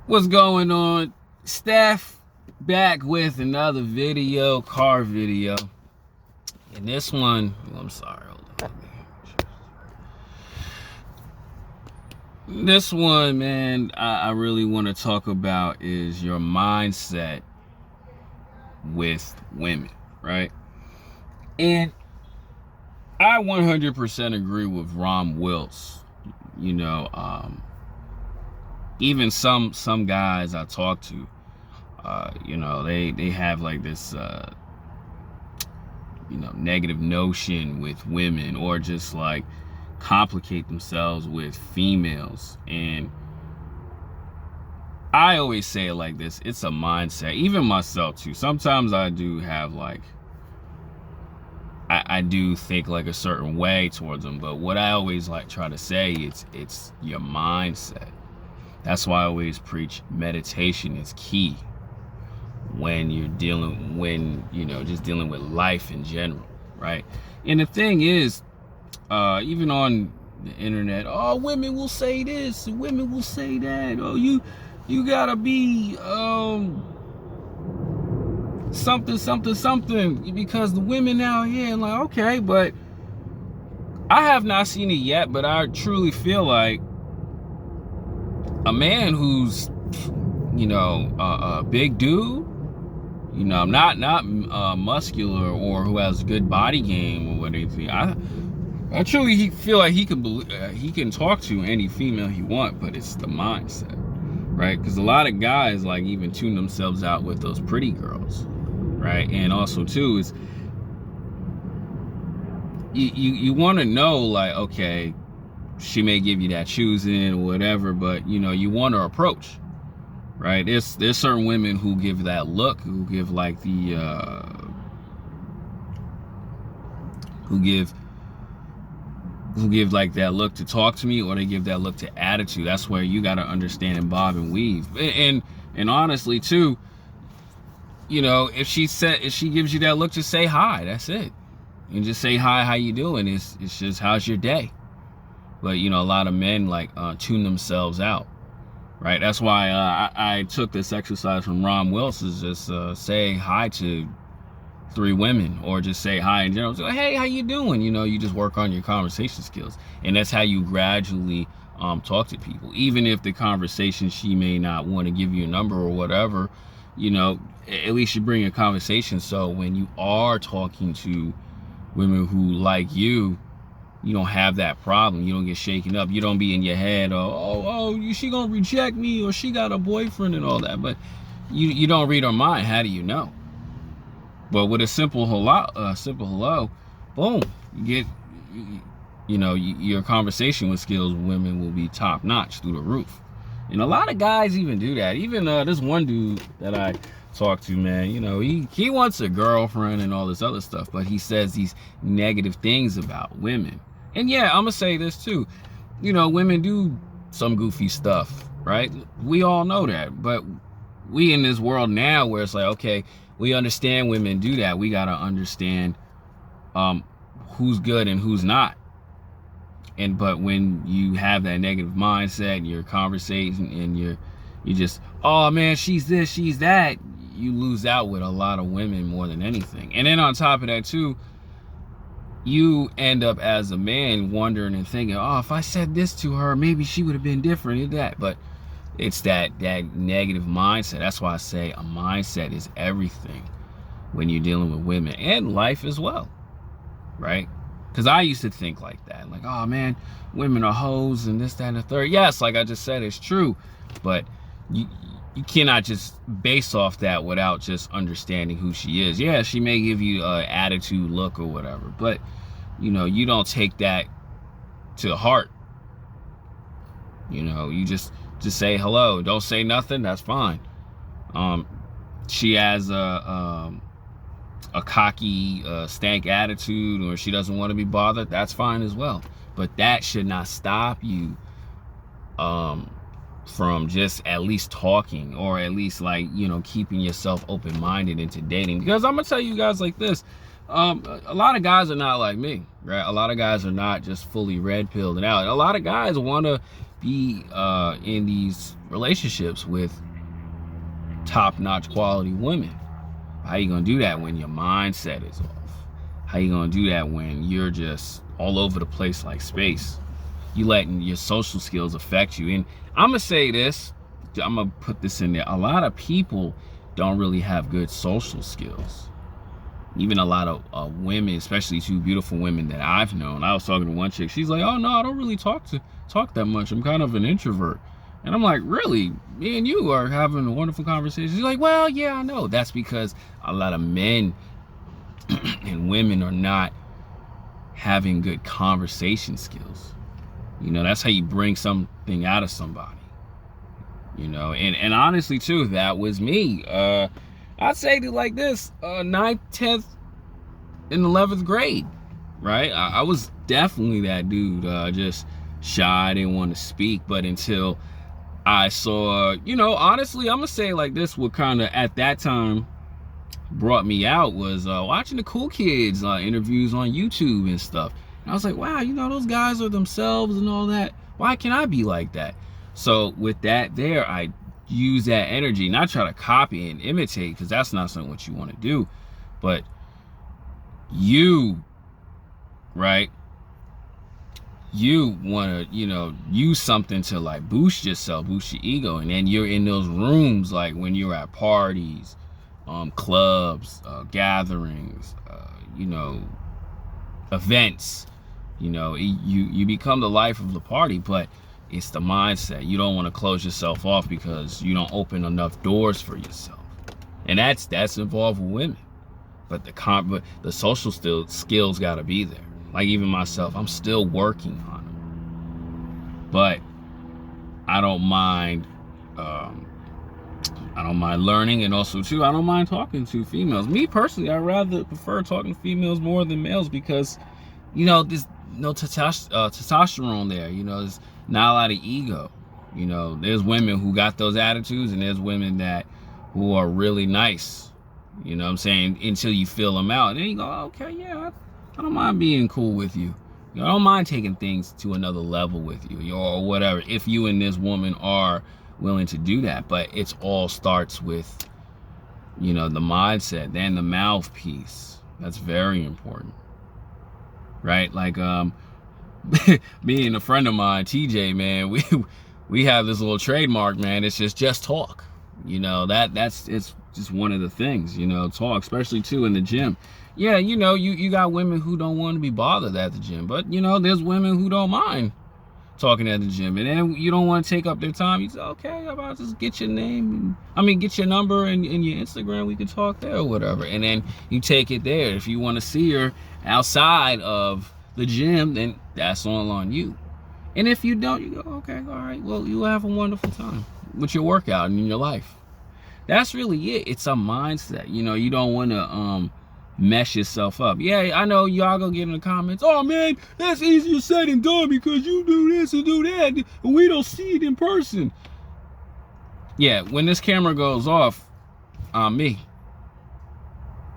What's going on? Steph back with another video, car video. And this one, I'm sorry, hold on. This one, man, I really want to talk about is your mindset with women, right? And I 100% agree with Ron Wills. You know, even some guys I talk to, they have like this, negative notion with women, or just like complicate themselves with females. And I always say it like this: it's a mindset. Even myself too. Sometimes I do have like, I do think like a certain way towards them, but what I always like try to say, it's your mindset. That's why I always preach meditation is key when you're dealing with life in general, right? And the thing is, even on the internet, oh, women will say this, and women will say that. Oh, you gotta be something because the women out here. Like, okay, but I have not seen it yet, but I truly feel like a man who's, a big dude, not muscular, or who has good body game or whatever. I truly feel like he can talk to any female he want, but it's the mindset, right? Because a lot of guys like even tune themselves out with those pretty girls, right? And also too is you want to know, like, okay, she may give you that choosing or whatever, but you want her approach, right? There's certain women who give that look, who give like the who give like that look to talk to me, or they give that look to attitude. That's where you got to understand and bob and weave. And honestly too, if she gives you that look, just say hi. That's it. And just say hi, how you doing? It's just, how's your day? But a lot of men like tune themselves out, right? That's why I took this exercise from Ron Wills, is just say hi to 3 women, or just say hi in general. So, hey, how you doing? You just work on your conversation skills, and that's how you gradually talk to people. Even if the conversation, she may not want to give you a number or whatever, at least you bring a conversation. So when you are talking to women who like you don't have that problem. You don't get shaken up. You don't be in your head, she gonna reject me, or she got a boyfriend and all that. But you don't read her mind. How do you know? But with a simple hello, boom, you get, your conversation with skills, women will be top notch through the roof. And a lot of guys even do that. Even this one dude that I talk to, man, he wants a girlfriend and all this other stuff, but he says these negative things about women. And yeah, I'm gonna say this too, women do some goofy stuff, right? We all know that. But we in this world now where it's like, okay, we understand women do that. We gotta understand who's good and who's not. But when you have that negative mindset in your conversation, and you just, oh man, she's this, she's that, you lose out with a lot of women more than anything. And then on top of that too, you end up as a man wondering and thinking, oh, if I said this to her, maybe she would have been different and that. But it's that negative mindset. That's why I say a mindset is everything when you're dealing with women, and life as well, right? Because I used to think like that, like, oh man, women are hoes and this, that, and the third. Yes, like I just said, it's true, but you cannot just base off that without just understanding who she is. Yeah, she may give you an attitude, look, or whatever, but you don't take that to heart. You just say hello. Don't say nothing. That's fine. She has a cocky, stank attitude, or she doesn't want to be bothered. That's fine as well. But that should not stop you from just at least talking, or at least like, keeping yourself open-minded into dating. Because I'm gonna tell you guys like this, a lot of guys are not like me, right? A lot of guys are not just fully red-pilled and out. A lot of guys want to be in these relationships with top-notch quality women? How you gonna do that when your mindset is off? How you gonna do that when you're just all over the place like space? You letting your social skills affect you. And I'm gonna say this, I'm gonna put this in there. A lot of people don't really have good social skills. Even a lot of women, especially two beautiful women that I've known. I was talking to one chick. She's like, "Oh no, I don't really talk that much. I'm kind of an introvert." And I'm like, "Really? Me and you are having a wonderful conversation." She's like, "Well, yeah, I know." That's because a lot of men and women are not having good conversation skills. You know, that's how you bring something out of somebody. You know, and honestly too, that was me. I'd say it like this, 9th, 10th, and 11th grade, right? I was definitely that dude, just shy, didn't want to speak. But until I saw, you know, honestly, I'm going to say it like this, what kind of, at that time, brought me out was watching the cool kids interviews on YouTube and stuff. And I was like, wow, you know, those guys are themselves and all that. Why can't I be like that? So with that there, I use that energy, not try to copy and imitate, because that's not something what you want to do. But you, right, you want to, you know, use something to like boost yourself, boost your ego. And then you're in those rooms, like when you're at parties, clubs, gatherings, you know, events, you know, you become the life of the party. But it's the mindset. You don't want to close yourself off because you don't open enough doors for yourself. And that's involved with women. But the social skills got to be there. Like even myself, I'm still working on them. But I don't mind learning, and also too, I don't mind talking to females. Me personally, I rather prefer talking to females more than males, because, you know, there's no testosterone there. You know, there's not a lot of ego. You know, there's women who got those attitudes, and there's women who are really nice. You know what I'm saying? Until you feel them out, and then you go, okay, yeah, I don't mind being cool with you. You know, I don't mind taking things to another level with you, or whatever, if you and this woman are willing to do that. But it's all starts with, you know, the mindset, then the mouthpiece. That's very important, right? Like me and a friend of mine, TJ, man, we have this little trademark, man. It's just talk. You know, it's just one of the things, you know, talk, especially too in the gym. Yeah, you know, you got women who don't want to be bothered at the gym, but you know, there's women who don't mind talking at the gym, and then you don't want to take up their time. You say, okay, how about just get your name, get your number and your Instagram, we can talk there or whatever. And then you take it there. If you want to see her outside of the gym, then that's all on you. And if you don't, you go, okay, all right, well, you'll have a wonderful time with your workout and in your life. That's really it. It's a mindset. You know, you don't want to mess yourself up. Yeah, I know y'all gonna get in the comments, oh man, that's easier said than done because you do this and do that and we don't see it in person. Yeah, when this camera goes off, I'm me,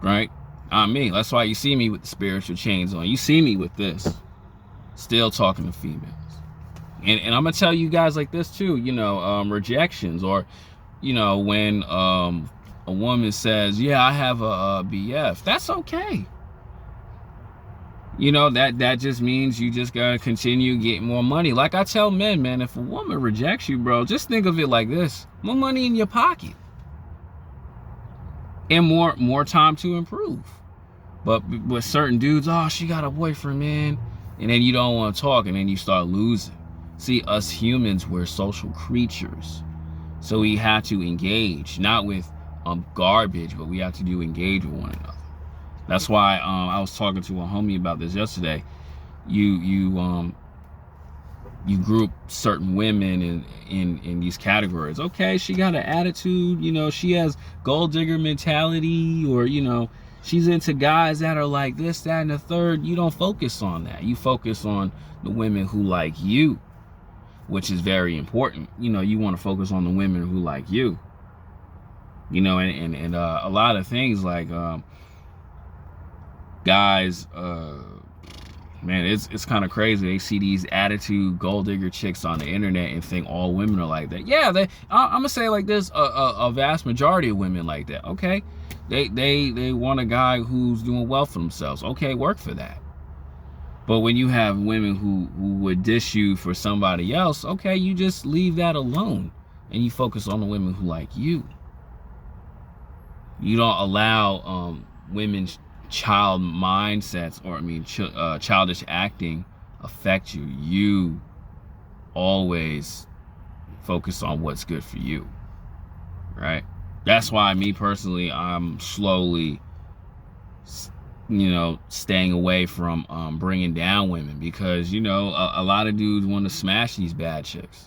right? I'm me. That's why you see me with the spiritual chains on. You see me with this, still talking to females. And I'm gonna tell you guys like this too, you know, rejections, or, you know, when a woman says, yeah, I have a BF, that's okay. You know, that just means you just gotta continue getting more money. Like I tell men, man, if a woman rejects you, bro, just think of it like this: more money in your pocket and more time to improve. But with certain dudes, oh, she got a boyfriend, man, and then you don't want to talk, and then you start losing. See, us humans, we're social creatures, so we have to engage, not with garbage, but we have to engage with one another. That's why I was talking to a homie about this yesterday. You group certain women in these categories. Okay, she got an attitude, you know, she has gold digger mentality, or, you know, she's into guys that are like this, that, and the third. You don't focus on that. You focus on the women who like you, which is very important. You know, you want to focus on the women who like you. You know, and a lot of things like guys, Man, it's kind of crazy. They see these attitude gold digger chicks on the internet and think all women are like that. Yeah, I'm gonna say it like this: a vast majority of women like that. Okay, they want a guy who's doing well for themselves. Okay, work for that. But when you have women who would dish you for somebody else, okay, you just leave that alone and you focus on the women who like you. You don't allow women's child mindsets, or childish acting affect you. You always focus on what's good for you, right? That's why me personally, I'm slowly, staying away from bringing down women, because a lot of dudes want to smash these bad chicks.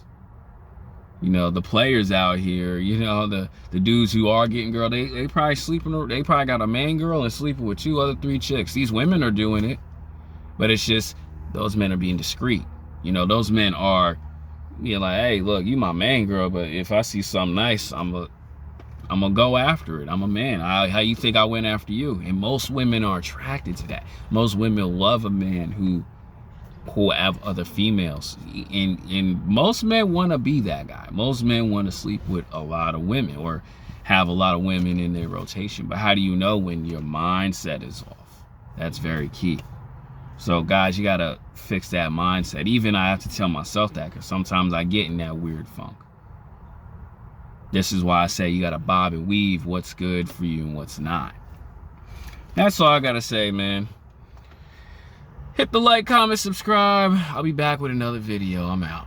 The players out here, the dudes who are getting girl, they probably they probably got a main girl and sleeping with 3 chicks. These women are doing it, but it's just those men are being discreet. Those men are like, hey, look, you my main girl, but if I see something nice, I'm gonna go after it. I'm a man. How you think I went after you? And most women are attracted to that. Most women love a man who have other females, and most men want to be that guy. Most men want to sleep with a lot of women or have a lot of women in their rotation. But how do you know when your mindset is off? That's very key. So guys, you gotta fix that mindset. Even I have to tell myself that, because sometimes I get in that weird funk. This is why I say you gotta bob and weave what's good for you and what's not. That's all I gotta say, man. Hit the like, comment, subscribe. I'll be back with another video. I'm out.